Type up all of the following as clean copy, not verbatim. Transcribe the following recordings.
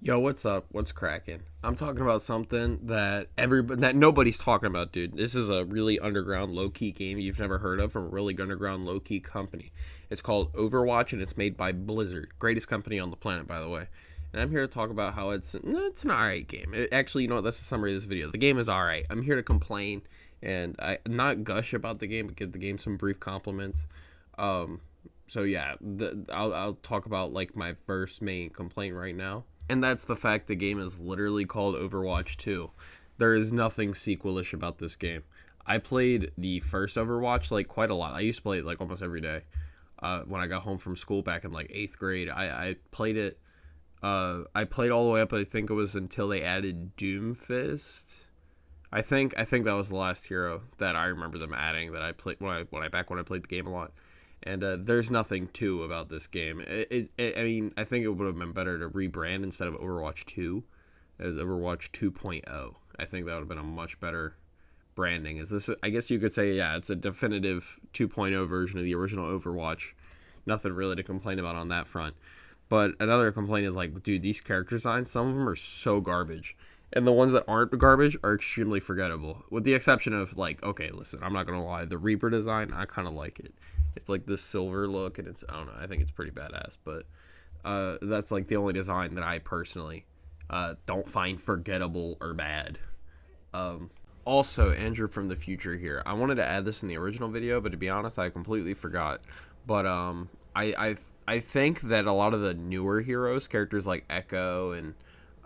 Yo, what's up? What's cracking? I'm talking about something that nobody's talking about, dude. This is a really underground, low-key game you've never heard of from a really underground, low-key company. It's called Overwatch, and it's made by Blizzard, greatest company on the planet, by the way. And I'm here to talk about how it's an alright game. Actually, you know what? That's the summary of this video. The game is alright. I'm here to complain and I not gush about the game, but give the game some brief compliments. Um, so yeah, I'll talk about like my first main complaint right now, and that's the fact the game is literally called Overwatch 2. There is nothing sequelish about this game. I played the first Overwatch like quite a lot. I used to play it like almost every day. When I got home from school back in like 8th grade, I played it. I played all the way up. I think it was until they added Doomfist. I think that was the last hero that I remember them adding that I played when I played the game a lot. And there's nothing too about this game. I mean, I think it would have been better to rebrand instead of Overwatch 2 as Overwatch 2.0. I think that would have been a much better branding. Is this? I guess you could say, yeah, it's a definitive 2.0 version of the original Overwatch. Nothing really to complain about on that front. But another complaint is like, dude, these character designs, some of them are so garbage. And the ones that aren't garbage are extremely forgettable. With the exception of, like, okay, listen, I'm not going to lie. The Reaper design, I kind of like it. It's like this silver look, and I don't know, I think it's pretty badass. But that's like the only design that I personally don't find forgettable or bad. Also, Andrew from the future here. I wanted to add this in the original video, but to be honest, I completely forgot. But I think that a lot of the newer heroes, characters like Echo and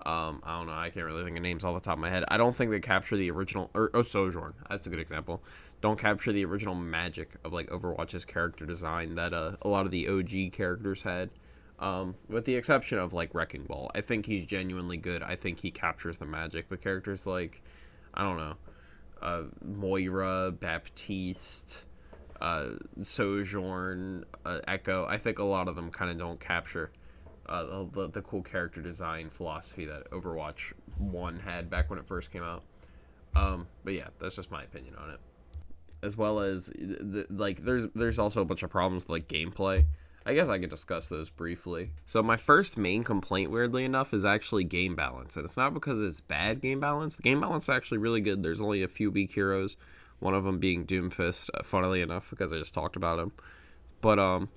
I don't know, I can't really think of names off the top of my head. I don't think they capture the original, or Sojourn. That's a good example. Don't capture the original magic of like Overwatch's character design that a lot of the OG characters had. With the exception of like Wrecking Ball. I think he's genuinely good. I think he captures the magic. But characters like, I don't know, Moira, Baptiste, Sojourn, Echo. I think a lot of them kind of don't capture the cool character design philosophy that Overwatch 1 had back when it first came out. But yeah, that's just my opinion on it. As well as there's also a bunch of problems with like gameplay. I guess I could discuss those briefly. So my first main complaint, weirdly enough, is actually game balance. And it's not because it's bad game balance. The game balance is actually really good. There's only a few weak heroes, one of them being Doomfist, funnily enough, because I just talked about him. But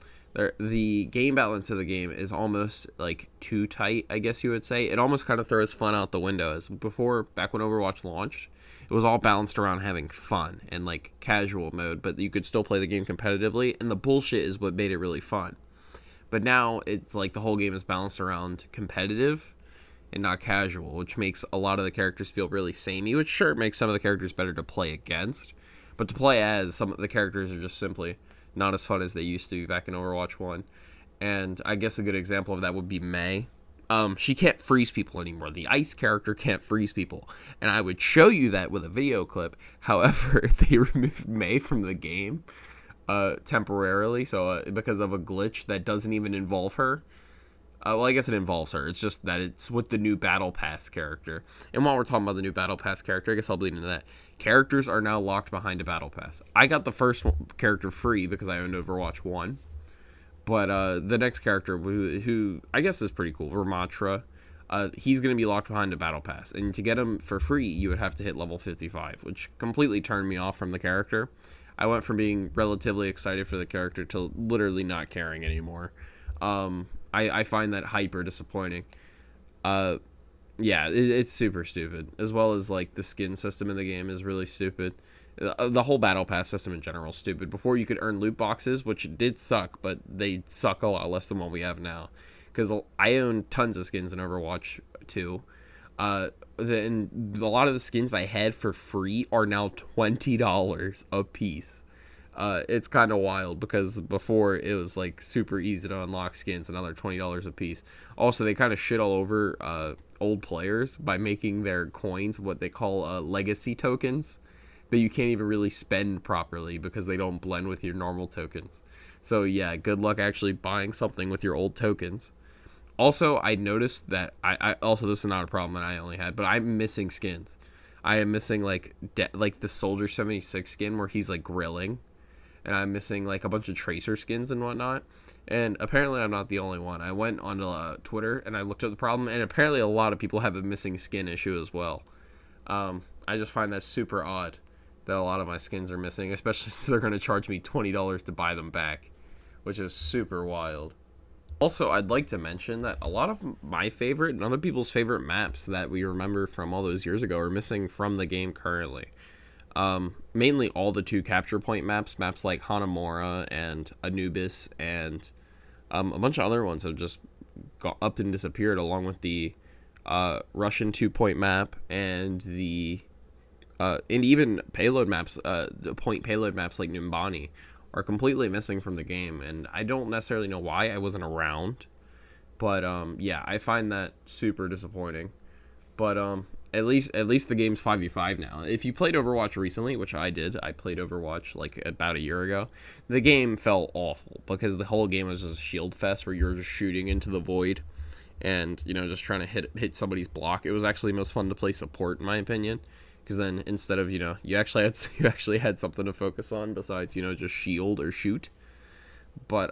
the game balance of the game is almost like too tight, I guess you would say. It almost kind of throws fun out the window. As before, back when Overwatch launched, it was all balanced around having fun and like casual mode, but you could still play the game competitively, and the bullshit is what made it really fun. But now it's like the whole game is balanced around competitive and not casual, which makes a lot of the characters feel really samey, which sure makes some of the characters better to play against, but to play as, some of the characters are just simply not as fun as they used to be back in Overwatch 1. And I guess a good example of that would be Mei. She can't freeze people anymore. The ice character can't freeze people. And I would show you that with a video clip. However, they removed Mei from the game temporarily, so because of a glitch that doesn't even involve her. Well, I guess it involves her. It's just that it's with the new Battle Pass character. And while we're talking about the new Battle Pass character, I guess I'll bleed into that. Characters are now locked behind a Battle Pass. I got the first character free because I owned Overwatch 1. But the next character, who I guess is pretty cool, Ramatra, he's going to be locked behind a Battle Pass. And to get him for free, you would have to hit level 55, which completely turned me off from the character. I went from being relatively excited for the character to literally not caring anymore. I find that hyper disappointing. Yeah, it's super stupid. As well as, like, the skin system in the game is really stupid. The whole Battle Pass system in general is stupid. Before, you could earn loot boxes, which did suck, but they suck a lot less than what we have now. Because I own tons of skins in Overwatch 2. And a lot of the skins I had for free are now $20 a piece. It's kind of wild because before it was like super easy to unlock skins, another $20 a piece. Also, they kind of shit all over old players by making their coins what they call legacy tokens that you can't even really spend properly because they don't blend with your normal tokens. So yeah, good luck actually buying something with your old tokens. Also, I noticed that I also, this is not a problem that I only had, but I'm missing skins. I am missing like the Soldier 76 skin where he's like grilling. and I'm missing like a bunch of Tracer skins and whatnot. And apparently I'm not the only one. I went onto Twitter and I looked at the problem, and apparently a lot of people have a missing skin issue as well. I just find that super odd that a lot of my skins are missing, especially since they're going to charge me $20 to buy them back, which is super wild. Also, I'd like to mention that a lot of my favorite and other people's favorite maps that we remember from all those years ago are missing from the game currently. Mainly all the 2 capture point maps like Hanamura and Anubis, and a bunch of other ones have just got up and disappeared, along with the Russian 2-point map and even payload maps, the point payload maps like Numbani are completely missing from the game, and I don't necessarily know why. I wasn't around, but yeah, I find that super disappointing. But at least the game's 5v5 now. If you played Overwatch recently, which I did, I played Overwatch like about a year ago, the game felt awful because the whole game was just a shield fest where you're just shooting into the void and, you know, just trying to hit somebody's block. It was actually most fun to play support, in my opinion, because then instead of, you know, you actually had something to focus on besides, you know, just shield or shoot. But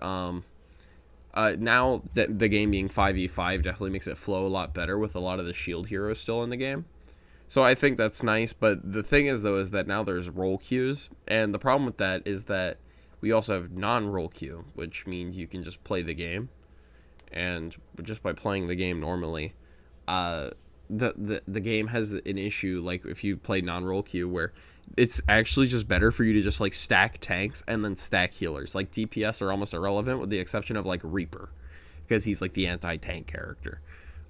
now that the game being 5v5 definitely makes it flow a lot better with a lot of the shield heroes still in the game. So I think that's nice, but the thing is, though, is that now there's role queues, and the problem with that is that we also have non-role queue, which means you can just play the game, and just by playing the game normally, the game has an issue, like if you play non-role queue, where it's actually just better for you to just like stack tanks and then stack healers. Like DPS are almost irrelevant with the exception of like Reaper, because he's like the anti-tank character.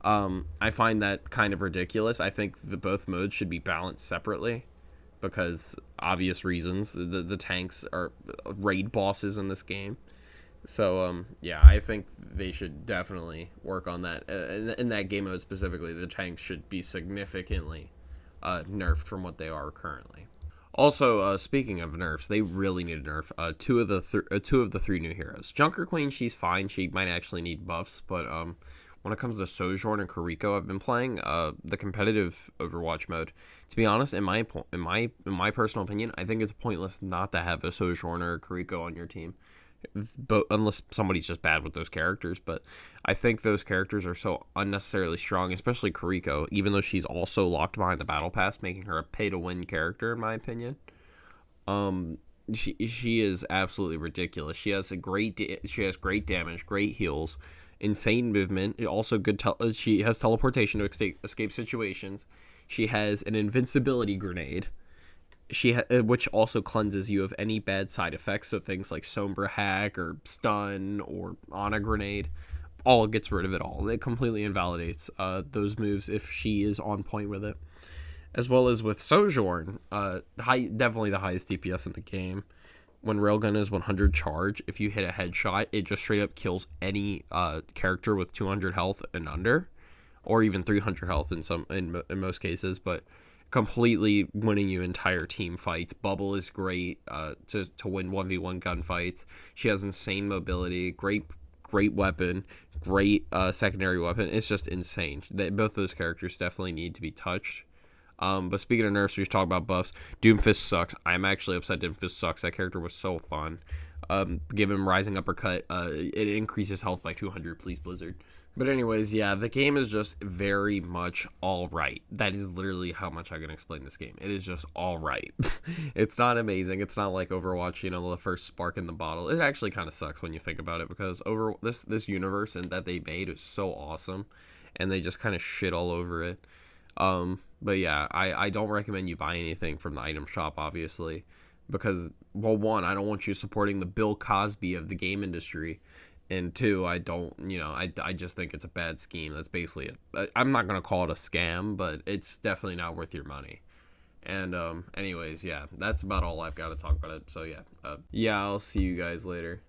I find that kind of ridiculous. I think both modes should be balanced separately because obvious reasons. The tanks are raid bosses in this game. So, yeah, I think they should definitely work on that. In that game mode specifically, the tanks should be significantly nerfed from what they are currently. Also, speaking of nerfs, they really need a nerf. Two of the 3 new heroes. Junker Queen, she's fine. She might actually need buffs, but when it comes to Sojourn and Kuriko, I've been playing the competitive Overwatch mode. To be honest, in my personal opinion, I think it's pointless not to have a Sojourn or a Kuriko on your team, but unless somebody's just bad with those characters. But I think those characters are so unnecessarily strong, especially Kuriko, even though she's also locked behind the battle pass, making her a pay-to-win character, in my opinion. She is absolutely ridiculous. She has great damage, great heals, insane movement. Also good. She has teleportation to escape situations. She has an invincibility grenade. Which also cleanses you of any bad side effects, so things like Sombra Hack or Stun or Ana Grenade, all gets rid of it all. It completely invalidates those moves if she is on point with it. As well as with Sojourn, definitely the highest DPS in the game. When Railgun is 100 charge, if you hit a headshot, it just straight up kills any character with 200 health and under, or even 300 health in most cases, but completely winning you entire team fights. Bubble is great to win 1v1 gunfights. She has insane mobility, great weapon, great secondary weapon. It's just insane. Both those characters definitely need to be touched. But speaking of nerfs, we should talk about buffs. Doomfist sucks. I'm actually upset Doomfist sucks. That character was so fun. Give him Rising Uppercut. It increases health by 200, please, Blizzard. But anyways, yeah, the game is just very much alright. That is literally how much I can explain this game. It is just alright. It's not amazing. It's not like Overwatch, you know, the first spark in the bottle. It actually kind of sucks when you think about it, because this universe and that they made is so awesome, and they just kind of shit all over it. But yeah, I don't recommend you buy anything from the item shop, obviously, because, well, one, I don't want you supporting the Bill Cosby of the game industry, and two, I just think it's a bad scheme. That's basically it. I'm not going to call it a scam, but it's definitely not worth your money. And, anyways, yeah, that's about all I've got to talk about it. So yeah, I'll see you guys later.